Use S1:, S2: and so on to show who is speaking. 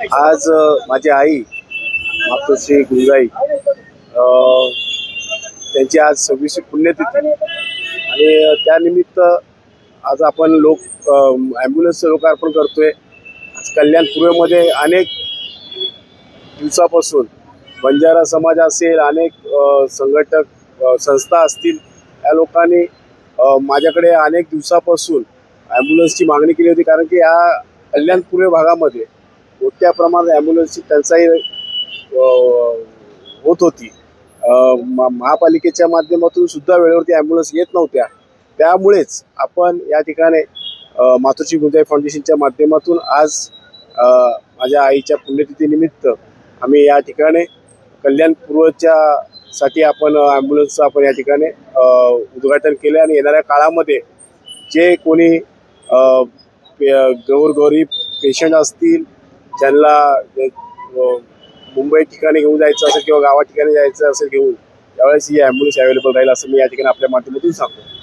S1: आज माझी आई मातोश्री गुंजाई त्यांची आज 26वी पुण्यतिथी आणि त्यानिमित्त आज आपण ॲम्ब्युलन्सचं लोकार्पण करतोय। आज कल्याण पूर्वेमध्ये अनेक दिवसापासून बंजारा समाज असेल, अनेक संघटक संस्था असतील, या लोकांनी माझ्याकडे अनेक दिवसापासून ॲम्ब्युलन्सची मागणी केली होती। कारण की या कल्याण पूर्व भागामध्ये मोठ्या प्रमाणात ॲम्ब्युलन्सची टंचाई होत होती। महापालिकेच्या माध्यमातून सुद्धा वेळेवरती ॲम्ब्युलन्स येत नव्हत्या। त्यामुळेच आपण या ठिकाणी मातोश्री गुंजाई फाउंडेशनच्या माध्यमातून आज माझ्या आईच्या पुण्यतिथीनिमित्त आम्ही या ठिकाणी कल्याण पूर्वच्या साठी आपण ॲम्ब्युलन्सचं आपण या ठिकाणी उद्घाटन केले आणि येणाऱ्या काळामध्ये जे कोणी गोरगरीब पेशंट असतील, ज्यांना मुंबई ठिकाणी घेऊन जायचं असेल किंवा गावा ठिकाणी जायचं असेल घेऊन, त्यावेळेस ही ॲम्ब्युलन्स अवेलेबल राहील असं मी या ठिकाणी आपल्या माध्यमातून सांगतो।